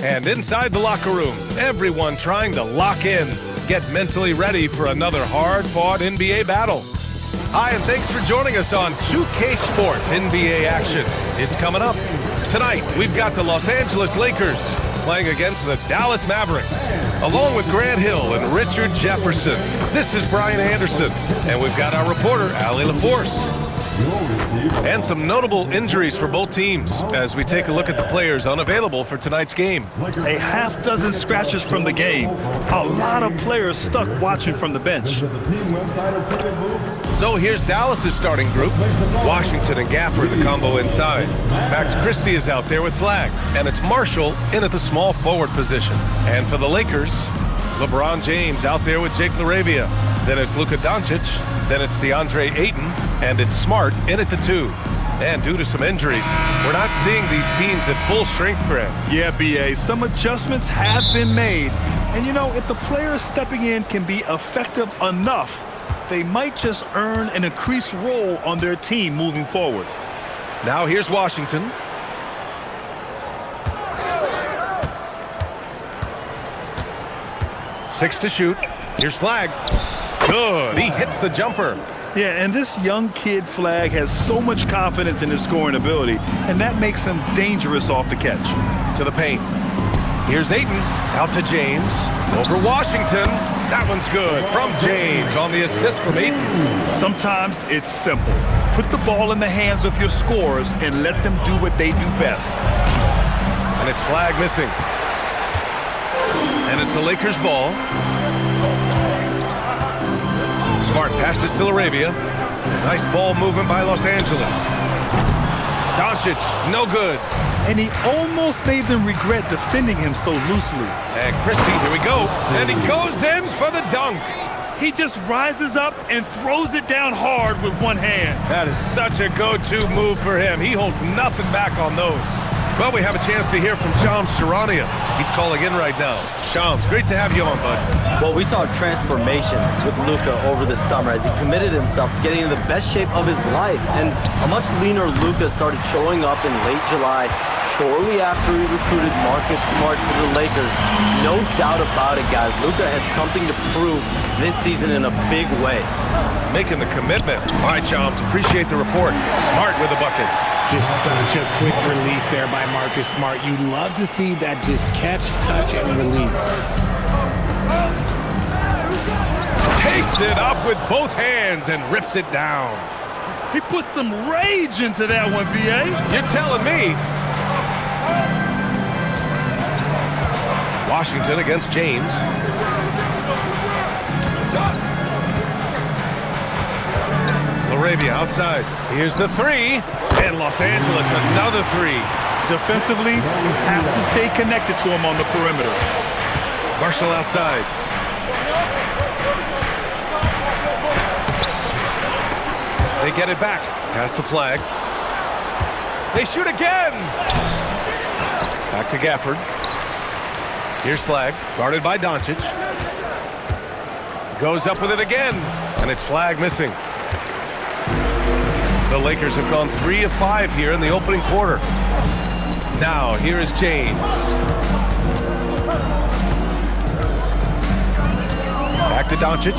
And inside the locker room, everyone trying to lock in, get mentally ready for another hard-fought NBA battle. Hi, and thanks for joining us on 2K Sports NBA action. It's coming up. Tonight, we've got the Los Angeles Lakers playing against the Dallas Mavericks, along with Grant Hill and Richard Jefferson. This is Brian Anderson, and we've got our reporter, Allie LaForce. And some notable injuries for both teams as we take a look at the players unavailable for tonight's game. A half dozen scratches from the game. A lot of players stuck watching from the bench. So here's Dallas's starting group. Washington and Gafford, the combo inside. Max Christie is out there with Flag, and it's Marshall in at the small forward position. And for the Lakers, LeBron James out there with Jake LaRavia. Then it's Luka Doncic. Then it's DeAndre Ayton, and it's Smart in at the 2. And due to some injuries, we're not seeing these teams at full strength, Grant. Yeah, B.A., some adjustments have been made. And you know, if the players stepping in can be effective enough, they might just earn an increased role on their team moving forward. Now here's Washington. Six to shoot. Here's Flag. Good. He hits the jumper. Yeah, and this young kid Flag has so much confidence in his scoring ability, and that makes him dangerous off the catch. To the paint. Here's Ayton. Out to James. Over Washington. That one's good. From James on the assist from Ayton. Sometimes it's simple. Put the ball in the hands of your scorers and let them do what they do best. And it's Flag missing. And it's the Lakers' ball. Smart passes to LaRavia. Nice ball movement by Los Angeles. Doncic, no good. And he almost made them regret defending him so loosely. And Christie, here we go. And he goes in for the dunk. He just rises up and throws it down hard with one hand. That is such a go-to move for him. He holds nothing back on those. Well, we have a chance to hear from Shams Charania. He's calling in right now. Shams, great to have you on, bud. Well, we saw a transformation with Luka over the summer as he committed himself to getting in the best shape of his life. And a much leaner Luka started showing up in late July, shortly after he recruited Marcus Smart to the Lakers. No doubt about it, guys. Luka has something to prove this season in a big way. Making the commitment. All right, Shams, appreciate the report. Smart with a bucket. Just such a quick release there by Marcus Smart. You love to see that just catch, touch, and release. Takes it up with both hands and rips it down. He put some rage into that one, B.A. You're telling me. Washington against James. LaRavia outside. Here's the 3. And Los Angeles, another 3. Defensively, you have to stay connected to him on the perimeter. Marshall outside. They get it back. Pass to Flag. They shoot again. Back to Gafford. Here's Flag, guarded by Doncic. Goes up with it again. And it's Flag missing. The Lakers have gone 3 of 5 here in the opening quarter. Now, here is James. Back to Doncic.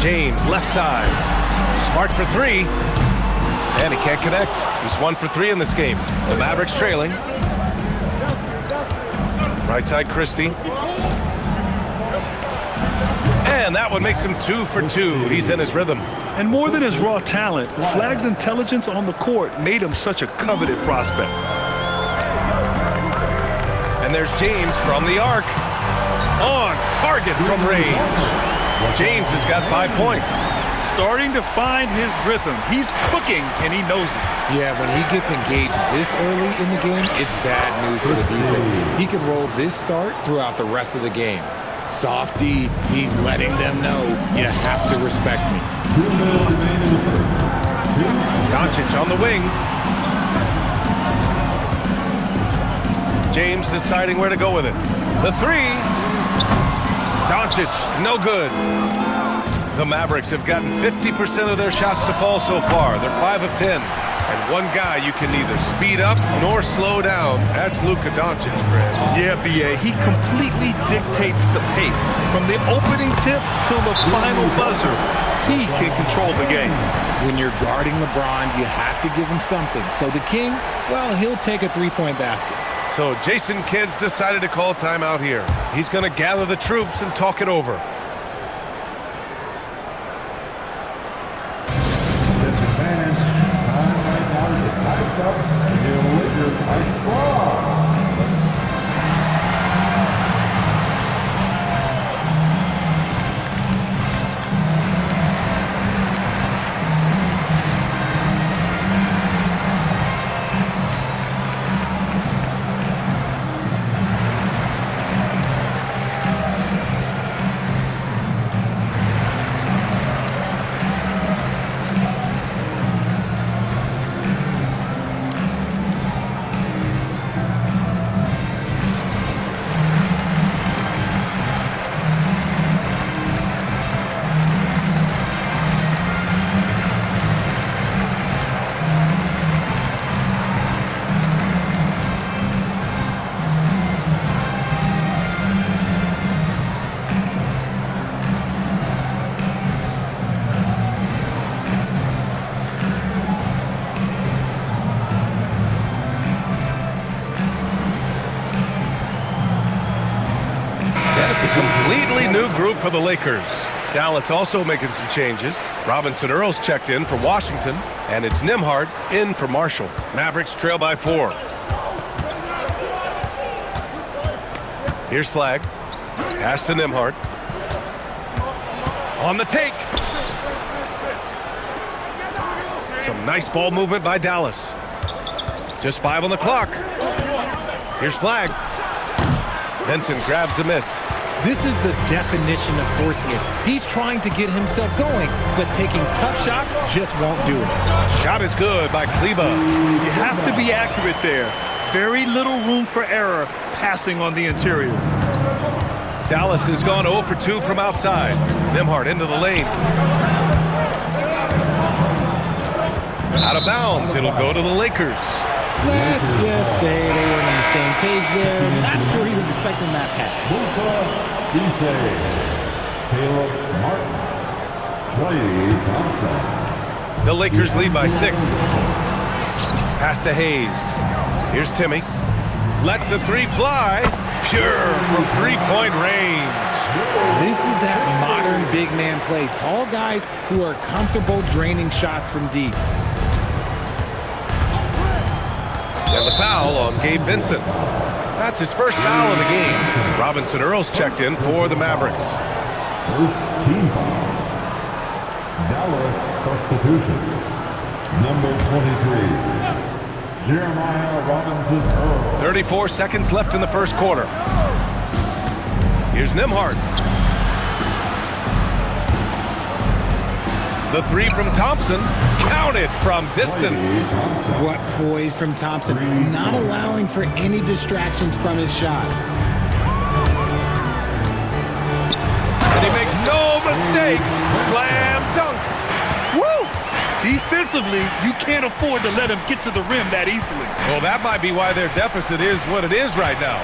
James, left side. Smart for 3. And he can't connect. He's 1 for 3 in this game. The Mavericks trailing. Right side, Christie. And that one makes him 2 for 2. He's in his rhythm. And more than his raw talent, Flag's intelligence on the court made him such a coveted prospect. And there's James from the arc. On target from range. James has got 5 points. Starting to find his rhythm. He's cooking, and he knows it. Yeah, when he gets engaged this early in the game, it's bad news for the defense. He can roll this start throughout the rest of the game. Softy, he's letting them know, you have to respect me. Doncic on the wing. James deciding where to go with it. The 3. Doncic, no good. The Mavericks have gotten 50% of their shots to fall so far. They're 5 of 10. And One guy you can neither speed up nor slow down. That's Luka Doncic, Grant. Yeah, B.A., he completely dictates the pace. From the opening tip till the final buzzer, he can control the game. When you're guarding LeBron, you have to give him something. So the King, well, he'll take a three-point basket. So Jason Kidd's decided to call timeout here. He's going to gather the troops and talk it over. Completely new group for the Lakers. Dallas also making some changes. Robinson Earls checked in for Washington, and it's Nembhard in for Marshall. Mavericks trail by 4. Here's Flagg. Pass to Nembhard. On the take. Some nice ball movement by Dallas. Just 5 on the clock. Here's Flagg. Vincent grabs a miss. This is the definition of forcing it. He's trying to get himself going, but taking tough shots just won't do it. Shot is good by Kleba. You have to be accurate there. Very little room for error passing on the interior. Dallas has gone 0 for 2 from outside. Nembhard into the lane. Out of bounds. It'll go to the Lakers. Let's just say they weren't on the same page there. Not sure he was expecting that pass. The Lakers lead by 6. Pass to Hayes. Here's Timmy. Lets the 3 fly. Pure from 3-point range. This is that modern big man play. Tall guys who are comfortable draining shots from deep. And the foul on Gabe Vincent. That's his first foul of the game. Robinson Earls checked in for the Mavericks. First team foul. Dallas substitution. Number 23. Jeremiah Robinson Earls. 34 seconds left in the first quarter. Here's Nembhard. The 3 from Thompson, counted from distance. What poise from Thompson, not allowing for any distractions from his shot. And he makes no mistake. Slam dunk. Woo! Defensively, you can't afford to let him get to the rim that easily. Well, that might be why their deficit is what it is right now.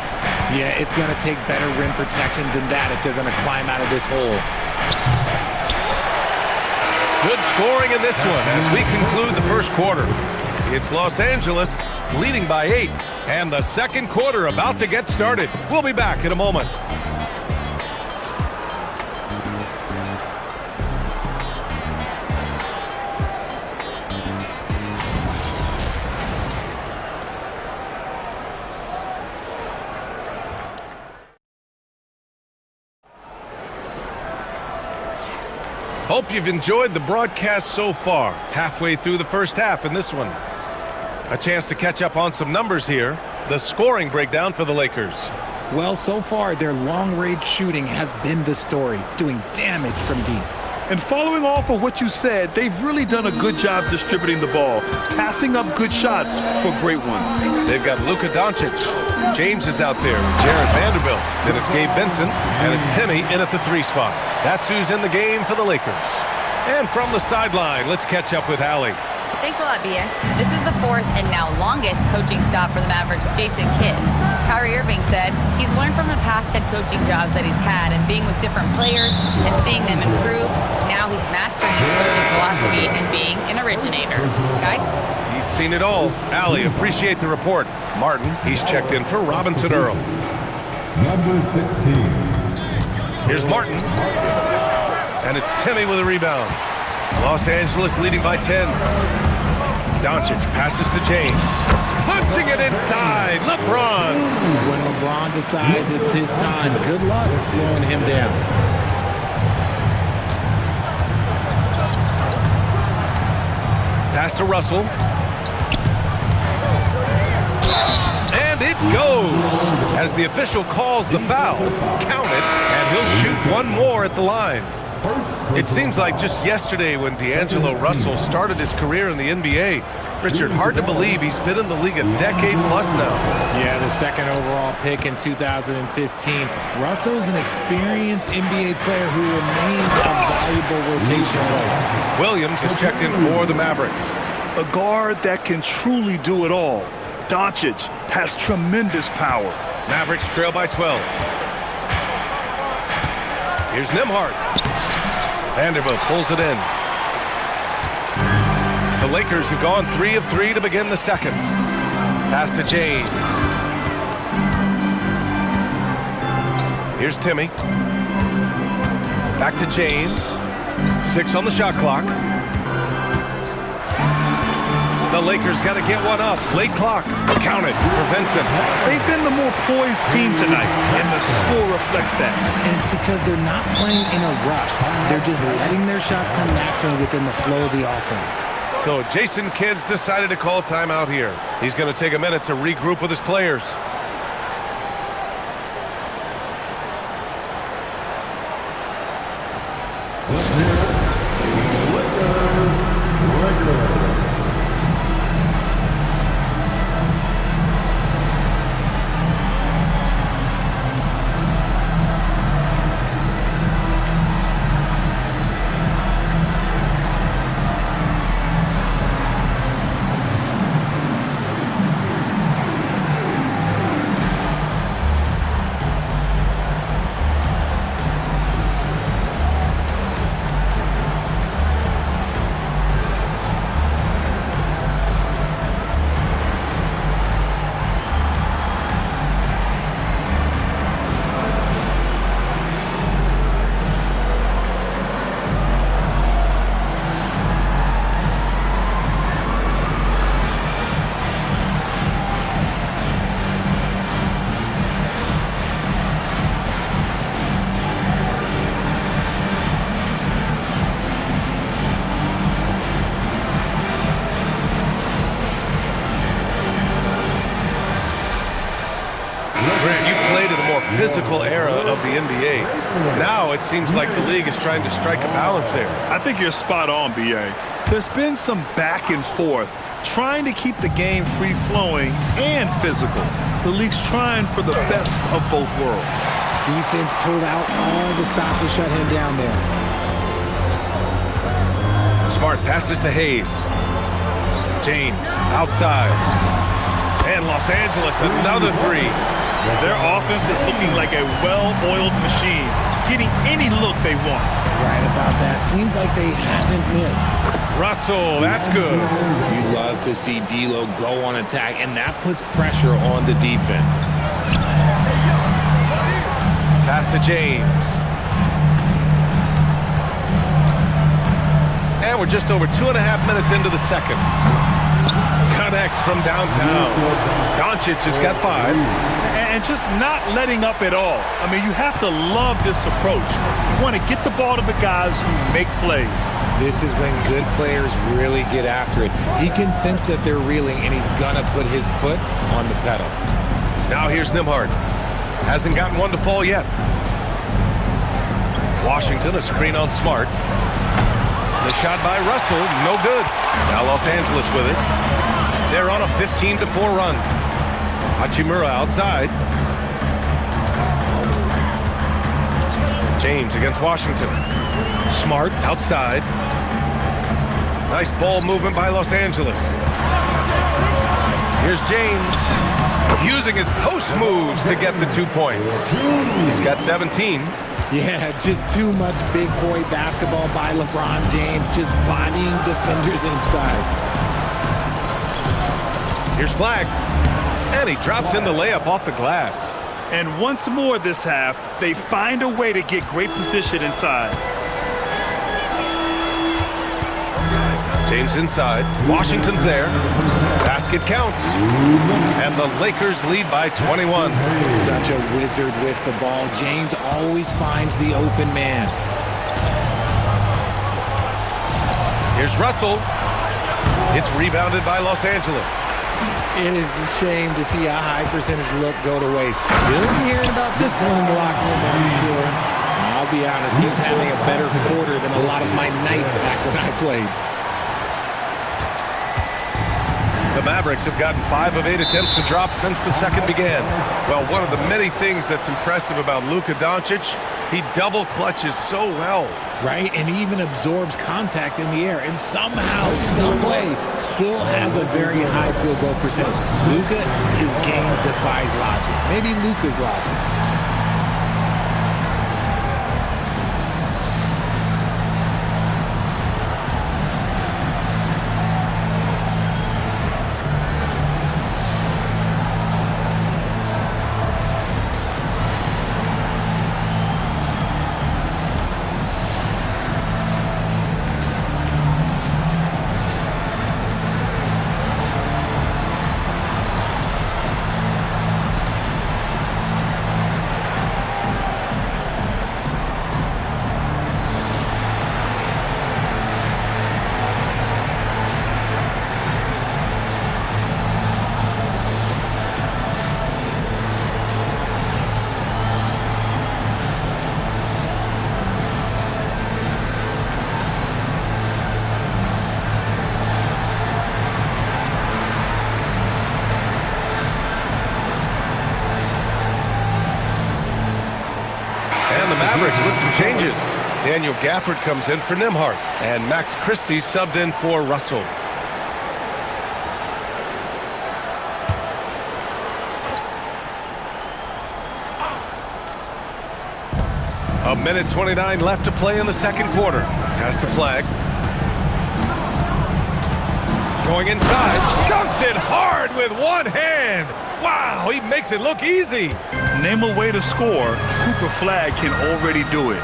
Yeah, it's going to take better rim protection than that if they're going to climb out of this hole. Good scoring in this one as we conclude the first quarter. It's Los Angeles leading by 8, and the second quarter about to get started. We'll be back in a moment. Hope you've enjoyed the broadcast so far. Halfway through the first half in this one. A chance to catch up on some numbers here. The scoring breakdown for the Lakers. Well, so far, their long-range shooting has been the story, doing damage from deep. And following off of what you said, they've really done a good job distributing the ball, passing up good shots for great ones. They've got Luka Doncic. James is out there with Jared Vanderbilt. Then it's Gabe Vincent, and it's Timmy in at the 3 spot. That's who's in the game for the Lakers. And from the sideline, let's catch up with Allie. Thanks a lot, BA. This is the fourth and now longest coaching stop for the Mavericks' Jason Kidd. Kyrie Irving said he's learned from the past head coaching jobs that he's had and being with different players and seeing them improve. Now he's mastering his coaching philosophy and being an originator. Guys? He's seen it all. Allie, appreciate the report. Martin, he's checked in for Robinson Earl. Number 16. Here's Martin. And it's Timmy with a rebound. Los Angeles leading by 10. Doncic passes to James. Punching it inside. LeBron. When LeBron decides it's his time, good luck slowing him down. Pass to Russell. And it goes. As the official calls the foul. Count it, and he'll shoot one more at the line. It seems like just yesterday when D'Angelo Russell started his career in the NBA. Richard, hard to believe he's been in the league a decade plus now. Yeah, the second overall pick in 2015. Russell's an experienced NBA player who remains a valuable rotation player. Williams has checked in for the Mavericks. A guard that can truly do it all. Doncic has tremendous power. Mavericks trail by 12. Here's Nembhard. Vanderbilt pulls it in. The Lakers have gone 3 of 3 to begin the second. Pass to James. Here's Timmy. Back to James. 6 on the shot clock. The Lakers got to get one up. Late clock. Count it for Vincent. They've been the more poised team tonight, and the score reflects that. And it's because they're not playing in a rush. They're just letting their shots come naturally within the flow of the offense. So Jason Kidd's decided to call timeout here. He's going to take a minute to regroup with his players. Physical era of the NBA. Now it seems like the league is trying to strike a balance there. I think you're spot on, BA. There's been some back and forth, trying to keep the game free-flowing and physical. The league's trying for the best of both worlds. Defense pulled out all the stops to shut him down there. Smart passes to Hayes. James outside. And Los Angeles, another three. Their offense is looking like a well-oiled machine, getting any look they want. Right about that. Seems like they haven't missed. Russell, that's good. You love to see D'Lo go on attack, and that puts pressure on the defense. Pass to James. And we're just over 2.5 minutes into the second. Connects from downtown. Doncic has got 5. And just not letting up at all. I mean, you have to love this approach. You want to get the ball to the guys who make plays. This is when good players really get after it. He can sense that they're reeling, and he's going to put his foot on the pedal. Now here's Nembhard. Hasn't gotten one to fall yet. Washington, a screen on Smart. The shot by Russell, no good. Now Los Angeles with it. They're on a 15-4 run. Hachimura outside. James against Washington. Smart outside. Nice ball movement by Los Angeles. Here's James, using his post moves to get the 2 points. He's got 17. Yeah, just too much big boy basketball by LeBron James, just bodying defenders inside. Here's Flag, and he drops in the layup off the glass. And once more this half, they find a way to get great position inside. James inside. Washington's there. Basket counts. And the Lakers lead by 21. Such a wizard with the ball. James always finds the open man. Here's Russell. It's rebounded by Los Angeles. It is a shame to see a high percentage look go to waste. We'll be hearing about this one in the locker room, I'm sure. I'll be honest, he's having a better quarter than a lot of my nights back when I played. The Mavericks have gotten 5 of 8 attempts to drop since the second began. Well, one of the many things that's impressive about Luka Doncic, he double clutches so well. Right, and even absorbs contact in the air, and somehow, some way, still has a very high field goal percentage. Luka, his game defies logic. Maybe Luka's logic. Mavericks with some changes. Daniel Gafford comes in for Nembhard, and Max Christie subbed in for Russell. A minute 29 left to play in the second quarter. Pass to Flag. Going inside. Dunks it hard with one hand. Wow, he makes it look easy. Name a way to score. Cooper Flag can already do it.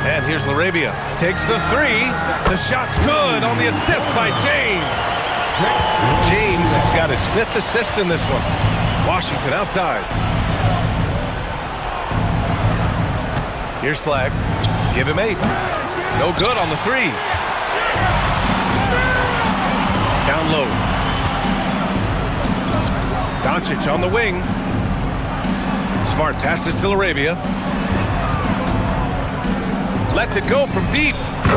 And here's LaRavia. Takes the three. The shot's good on the assist by James. James has got his 5th assist in this one. Washington outside. Here's Flag. Give him 8. No good on the 3. Down low. Doncic on the wing. Smart passes to LaRavia. Lets it go from deep.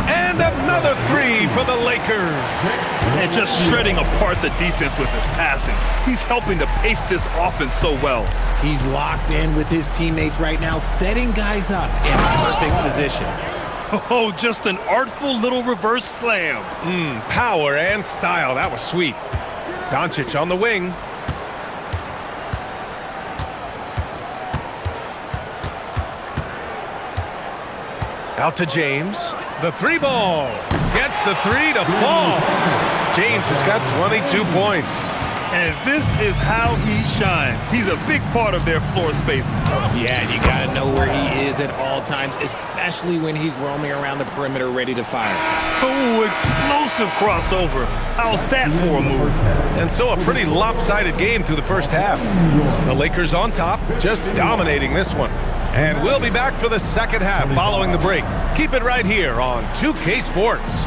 And another 3 for the Lakers. And just shredding apart the defense with his passing. He's helping to pace this offense so well. He's locked in with his teammates right now, setting guys up in perfect position. Oh, just an artful little reverse slam. Power and style. That was sweet. Doncic on the wing. Out to James. The 3 ball. Gets the 3 to fall. James has got 22 points. And this is how he shines. He's a big part of their floor space. Yeah, you got to know where he is at all times, especially when he's roaming around the perimeter ready to fire. Oh, explosive crossover. How's that for a move? And so a pretty lopsided game through the first half. The Lakers on top, just dominating this one. And we'll be back for the second half following the break. Keep it right here on 2K Sports.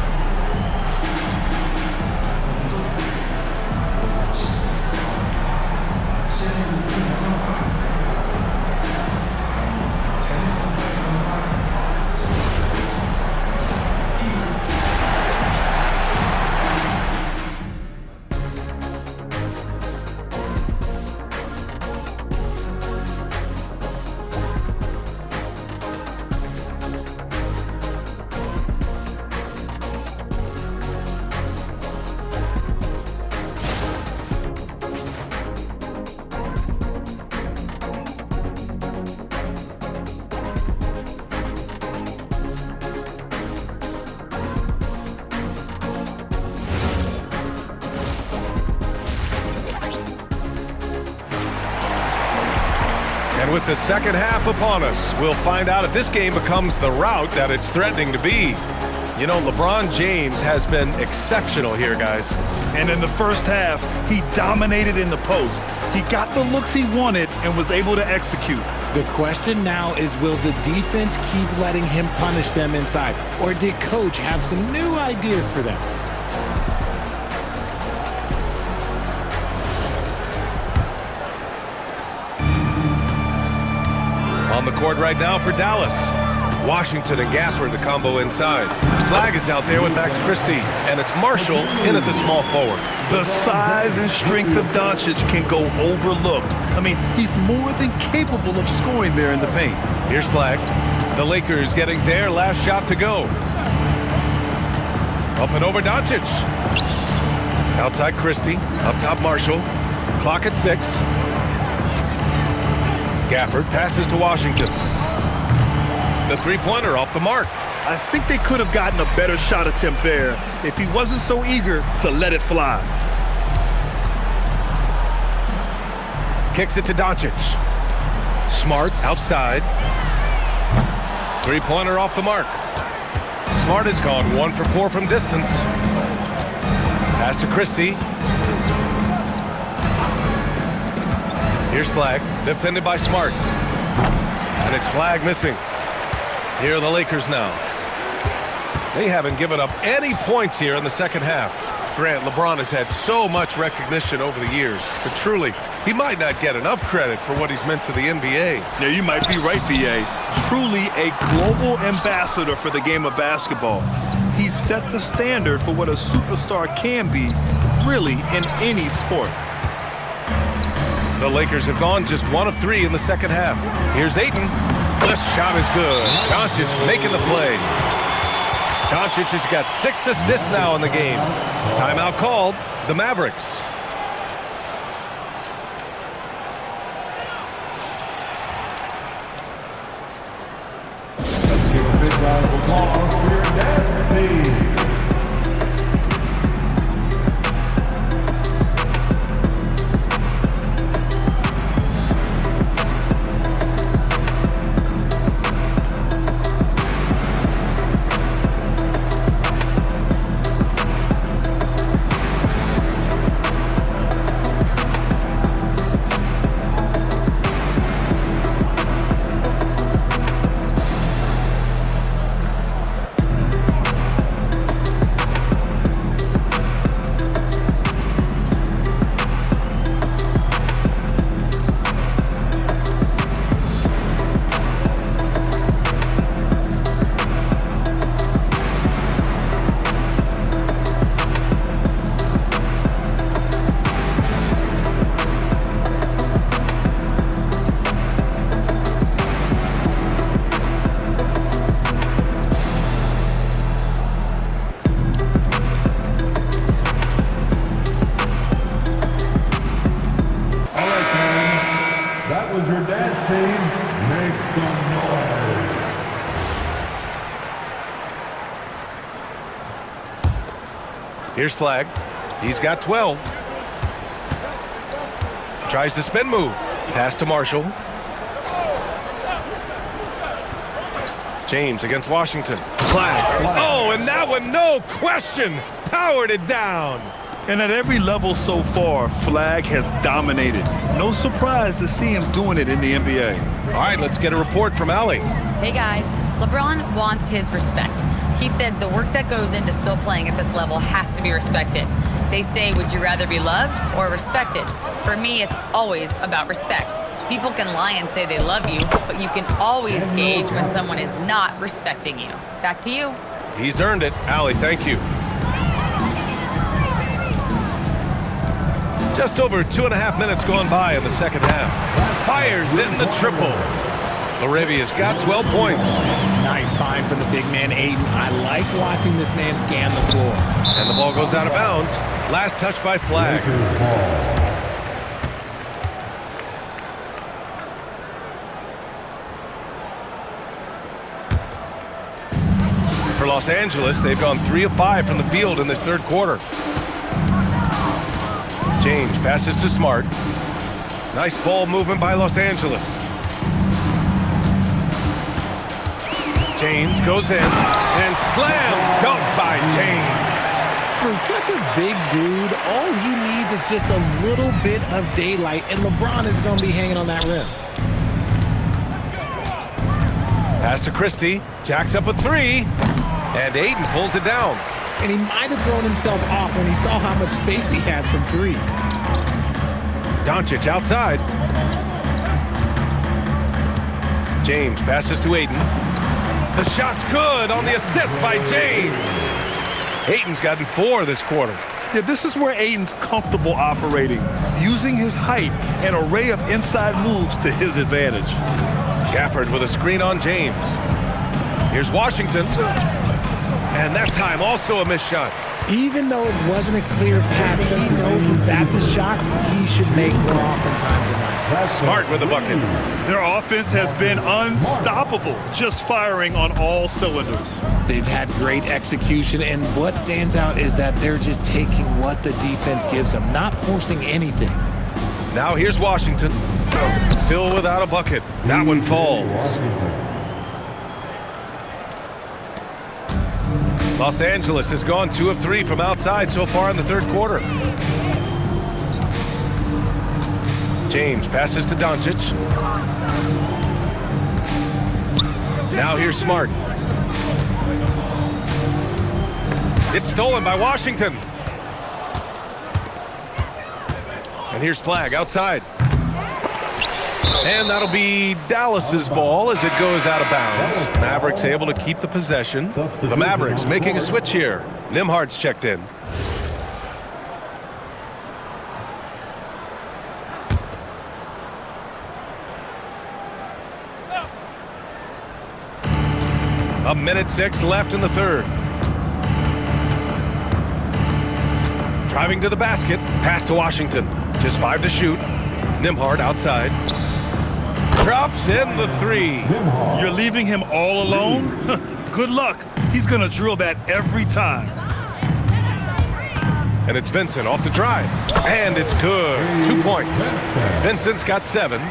And with the second half upon us, we'll find out if this game becomes the rout that it's threatening to be. You know, LeBron James has been exceptional here, guys. And in the first half, he dominated in the post. He got the looks he wanted and was able to execute. The question now is, will the defense keep letting him punish them inside? Or did Coach have some new ideas for them? On the court right now for Dallas. Washington and Gafford, the combo inside. Flag is out there with Max Christie, and it's Marshall in at the small forward. The size and strength of Doncic can go overlooked. I mean, he's more than capable of scoring there in the paint. Here's Flag. The Lakers getting their last shot to go. Up and over Doncic. Outside Christie. Up top Marshall. Clock at 6. Gafford passes to Washington. The three-pointer off the mark. I think they could have gotten a better shot attempt there if he wasn't so eager to let it fly. Kicks it to Doncic. Smart outside. Three-pointer off the mark. Smart has gone 1 for 4 from distance. Pass to Christie. Here's Flag, defended by Smart. And it's Flag missing. Here are the Lakers now. They haven't given up any points here in the second half. Grant, LeBron has had so much recognition over the years, but truly, he might not get enough credit for what he's meant to the NBA. Yeah, you might be right, B.A. Truly a global ambassador for the game of basketball. He's set the standard for what a superstar can be, really, in any sport. The Lakers have gone just 1 of 3 in the second half. Here's Ayton. The shot is good. Doncic making the play. Doncic has got 6 assists now in the game. Timeout called. The Mavericks. Let's give a big round of applause for your dad, Steve. Your dance team, make some noise. Here's Flag. He's got 12. Tries the spin move. Pass to Marshall. James against Washington. Flag. Oh, and that one, no question, powered it down. And at every level so far, Flag has dominated. No surprise to see him doing it in the NBA. All right, let's get a report from Allie. Hey guys, LeBron wants his respect. He said the work that goes into still playing at this level has to be respected. They say, would you rather be loved or respected? For me, it's always about respect. People can lie and say they love you, but you can always gauge when someone is not respecting you. Back to you. He's earned it. Allie, thank you. Just over 2.5 minutes gone by in the second half. Fires in the triple. Laravia's got 12 points. Nice find from the big man, Ayton. I like watching this man scan the floor. And the ball goes out of bounds. Last touch by Flag. For Los Angeles, they've gone 3 of 5 from the field in this third quarter. James passes to Smart. Nice ball movement by Los Angeles. James goes in and slam dunk by James. For such a big dude, all he needs is just a little bit of daylight, and LeBron is going to be hanging on that rim. Pass to Christie. Jacks up a three. And Ayton pulls it down. And he might have thrown himself off when he saw how much space he had from three. Doncic outside. James passes to Ayton. The shot's good on the assist by James. Ayton's gotten 4 this quarter. Yeah, this is where Ayton's comfortable operating, using his height and array of inside moves to his advantage. Gafford with a screen on James. Here's Washington. And that time also a missed shot. Even though it wasn't a clear path, he knows that that's a shot he should make more oftentimes than not. Smart with the bucket. Their offense has been unstoppable, just firing on all cylinders. They've had great execution, and what stands out is that they're just taking what the defense gives them, not forcing anything. Now here's Washington. Still without a bucket. That one falls. Los Angeles has gone 2 of 3 from outside so far in the third quarter. James passes to Doncic. Now here's Smart. It's stolen by Washington. And here's Flag outside. And that'll be Dallas's ball as it goes out of bounds. Mavericks able to keep the possession. The Mavericks making a switch here. Nembhard's checked in. A minute 6 left in the third. Driving to the basket. Pass to Washington. Just 5 to shoot. Nembhard outside. Drops in the 3. You're leaving him all alone? Good luck. He's going to drill that every time. And it's Vincent off the drive. And it's good. 2 points. Vincent's got 7.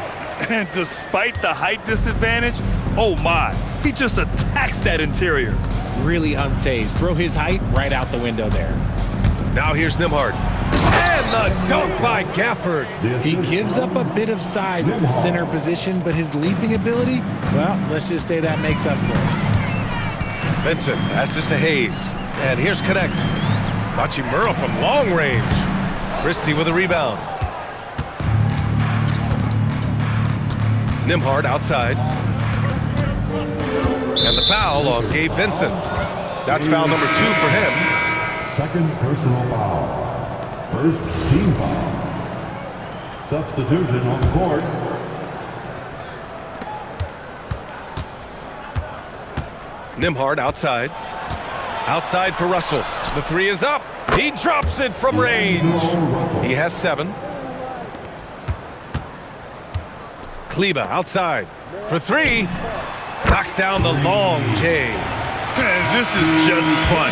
And despite the height disadvantage, oh my, he just attacks that interior. Really unfazed. Throw his height right out the window there. Now here's Nembhard. And the dunk by Gafford. He gives up a bit of size at the center position, but his leaping ability, well, let's just say that makes up for it. Vincent passes to Hayes. And here's Connect. Hachimura from long range. Christie with a rebound. Nembhard outside. And the foul on Gabe Vincent. That's foul number 2 for him. Second personal foul. First team foul. Substitution on the court. Nembhard outside. Outside for Russell. The 3 is up. He drops it from range. He has 7. Kleber outside for 3. Knocks down the long J. And this is just fun.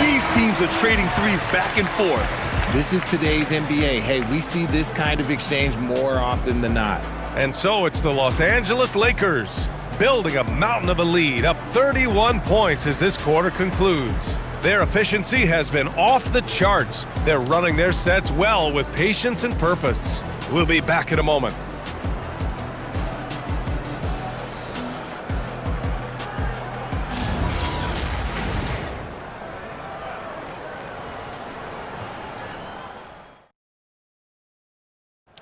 These teams are trading threes back and forth. This is today's NBA. Hey, we see this kind of exchange more often than not. And so it's the Los Angeles Lakers building a mountain of a lead, up 31 points as this quarter concludes. Their efficiency has been off the charts. They're running their sets well with patience and purpose. We'll be back in a moment.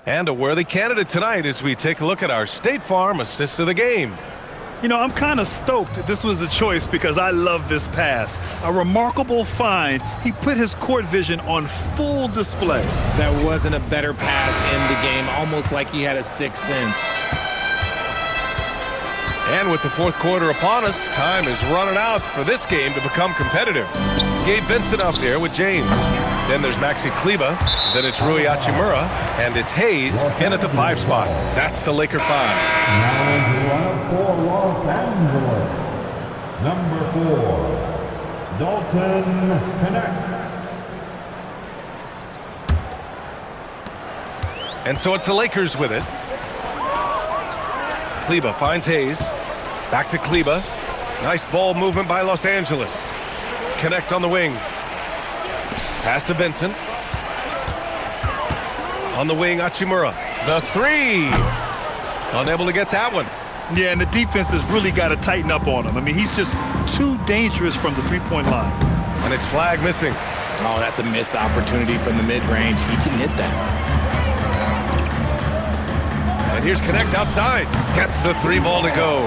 And a worthy candidate tonight as we take a look at our State Farm Assist of the Game. You know, I'm kind of stoked that this was a choice because I love this pass. A remarkable find. He put his court vision on full display. That wasn't a better pass in the game, almost like he had a sixth sense. And with the fourth quarter upon us, time is running out for this game to become competitive. Gabe Vincent out there with James. Then there's Maxi Kleber. Then it's Rui Hachimura. And it's Hayes in at the 5 spot. That's the Laker 5. Now into lineup for Los Angeles. Number 4, Dalton Connect. And so it's the Lakers with it. Kleber finds Hayes. Back to Kleber. Nice ball movement by Los Angeles. Connect on the wing. Pass to Vincent. On the wing, Hachimura. The three. Unable to get that one. Yeah, and the defense has really got to tighten up on him. I mean, he's just too dangerous from the three-point line. And it's flag missing. Oh, that's a missed opportunity from the mid-range. He can hit that. And here's Connect outside. Gets the three ball to go.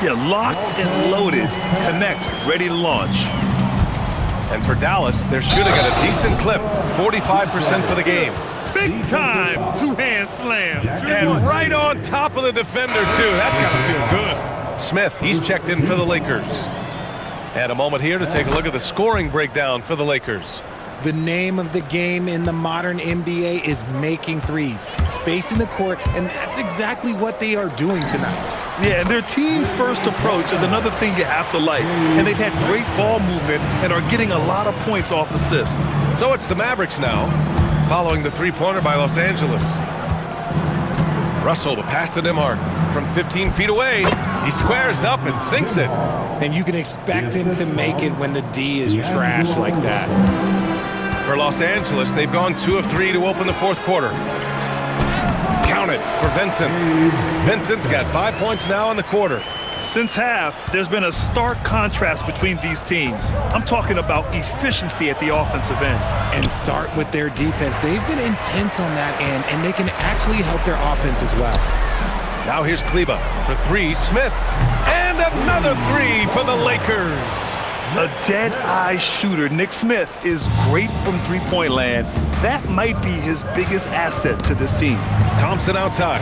Yeah, locked and loaded. Connect, ready to launch. And for Dallas, they're shooting at a decent clip. 45% for the game. Big time two-hand slam. And right on top of the defender, too. That's got to feel good. Smith, he's checked in for the Lakers. And a moment here to take a look at the scoring breakdown for the Lakers. The name of the game in the modern NBA is making threes, spacing the court, and that's exactly what they are doing tonight. Yeah, and their team-first approach is another thing you have to like. And they've had great ball movement and are getting a lot of points off assists. So it's the Mavericks now, following the three-pointer by Los Angeles. Russell, the pass to Nembhard. From 15 feet away, he squares up and sinks it. And you can expect him to make it when the D is trash like that. For Los Angeles, they've gone 2 of 3 to open the fourth quarter. Count it for Vincent. Vincent's got 5 points now in the quarter. Since half, there's been a stark contrast between these teams. I'm talking about efficiency at the offensive end. And start with their defense. They've been intense on that end, and they can actually help their offense as well. Now here's Kleba for three. Smith. And another three for the Lakers. A dead-eye shooter, Nick Smith, is great from three-point land. That might be his biggest asset to this team. Thompson outside.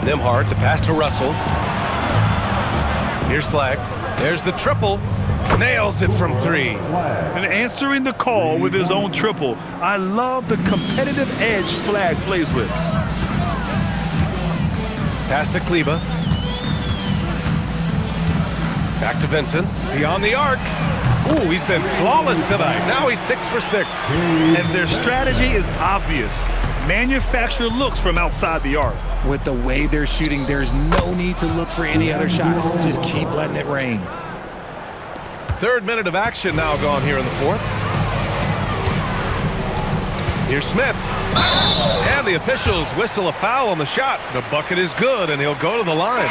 Nembhard, the pass to Russell. Here's Flag. There's the triple. Nails it from three. And answering the call with his own triple. I love the competitive edge Flag plays with. Pass to Kleba. Back to Vincent. Beyond the arc. Ooh, he's been flawless tonight. Now he's 6 for 6. And their strategy is obvious. Manufacture looks from outside the arc. With the way they're shooting, there's no need to look for any other shot. Just keep letting it rain. Third minute of action now gone here in the fourth. Here's Smith. And the officials whistle a foul on the shot. The bucket is good, and he'll go to the line.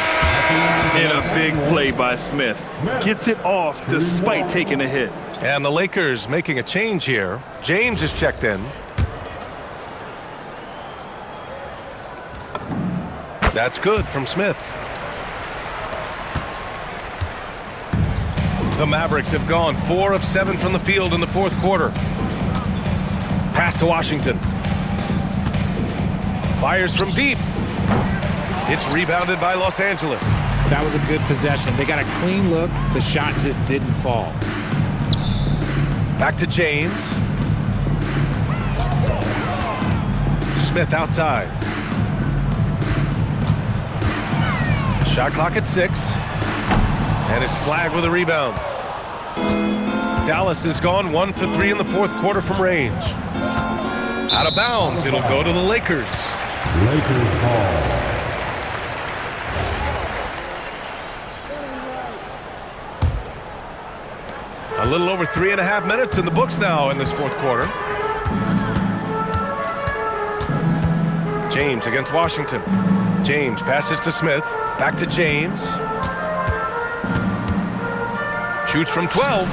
And a big play by Smith. Gets it off despite taking a hit. And the Lakers making a change here. James is checked in. That's good from Smith. The Mavericks have gone 4 of 7 from the field in the fourth quarter. Pass to Washington. Fires from deep. It's rebounded by Los Angeles. That was a good possession. They got a clean look. The shot just didn't fall. Back to James. Smith outside. Shot clock at 6. And it's Flag with a rebound. Dallas has gone 1 for 3 in the fourth quarter from range. Out of bounds, it'll go to the Lakers. Lakers ball. A little over 3.5 minutes in the books now in this fourth quarter. James against Washington. James passes to Smith. Back to James. Shoots from 12.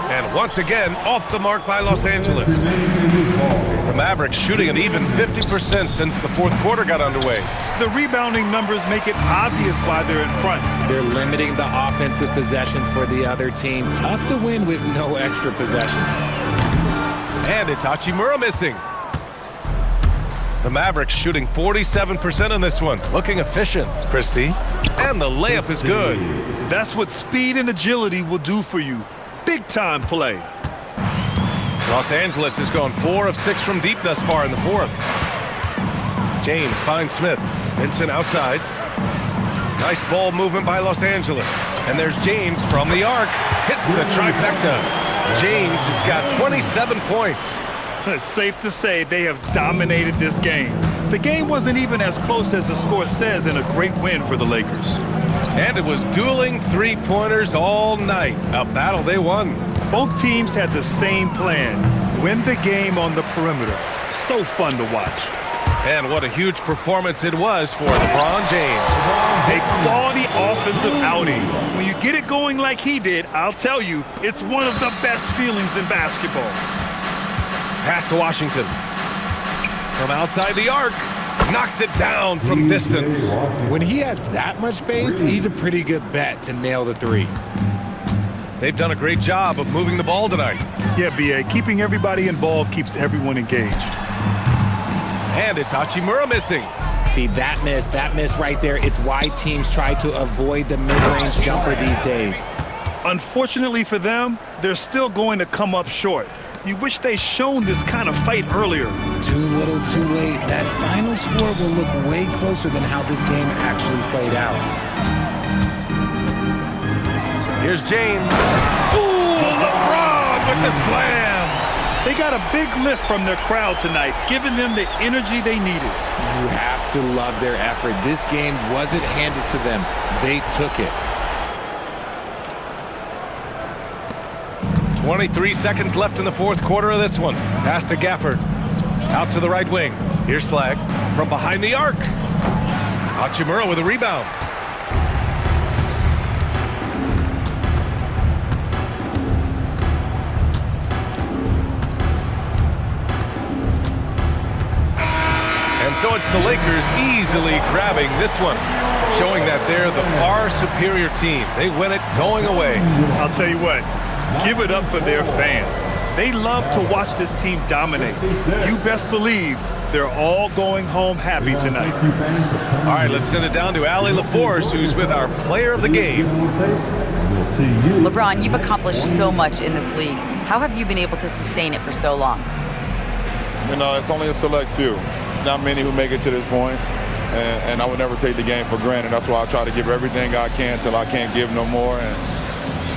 And once again, off the mark by Los Angeles. The Mavericks shooting an even 50% since the fourth quarter got underway. The rebounding numbers make it obvious why they're in front. They're limiting the offensive possessions for the other team. Tough to win with no extra possessions. And it's Hachimura missing. The Mavericks shooting 47% on this one. Looking efficient, Christie. And the layup is good. That's what speed and agility will do for you. Big-time play. Los Angeles has gone 4 of 6 from deep thus far in the fourth. James finds Smith. Vincent outside. Nice ball movement by Los Angeles. And there's James from the arc. Hits the trifecta. James has got 27 points. It's safe to say they have dominated this game. The game wasn't even as close as the score says in a great win for the Lakers. And it was dueling three-pointers all night. A battle they won. Both teams had the same plan: win the game on the perimeter. So fun to watch. And what a huge performance it was for LeBron James. A quality offensive outing. When you get it going like he did, I'll tell you, it's one of the best feelings in basketball. Pass to Washington. From outside the arc. Knocks it down from distance. When he has that much space, he's a pretty good bet to nail the three. They've done a great job of moving the ball tonight. Yeah, B.A., keeping everybody involved keeps everyone engaged. And it's Hachimura missing. See, that miss right there, it's why teams try to avoid the mid-range jumper these days. Unfortunately for them, they're still going to come up short. You wish they'd shown this kind of fight earlier. Too little, too late. That final score will look way closer than how this game actually played out. Here's James. Ooh, LeBron with the slam. They got a big lift from their crowd tonight, giving them the energy they needed. You have to love their effort. This game wasn't handed to them. They took it. 23 seconds left in the fourth quarter of this one. Pass to Gafford. Out to the right wing. Here's Flag from behind the arc. Hachimura with a rebound. And so it's the Lakers easily grabbing this one, showing that they're the far superior team. They win it going away. I'll tell you what. Give it up for their fans. They love to watch this team dominate. You best believe they're all going home happy tonight. All right, let's send it down to Allie LaForce, who's with our player of the game. LeBron, you've accomplished so much in this league. How have you been able to sustain it for so long? You know, it's only a select few. It's not many who make it to this point, and I would never take the game for granted. That's why I try to give everything I can till I can't give no more. And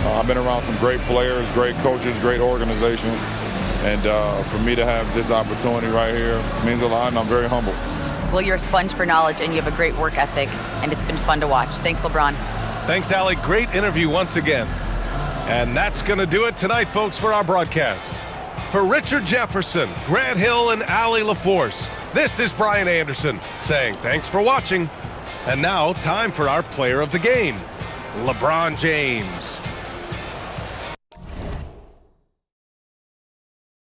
I've been around some great players, great coaches, great organizations, and for me to have this opportunity right here means a lot, and I'm very humble. Well, you're a sponge for knowledge, and you have a great work ethic, and it's been fun to watch. Thanks, LeBron. Thanks, Allie. Great interview once again. And that's going to do it tonight, folks, for our broadcast. For Richard Jefferson, Grant Hill, and Allie LaForce, this is Brian Anderson saying thanks for watching. And now, time for our player of the game, LeBron James.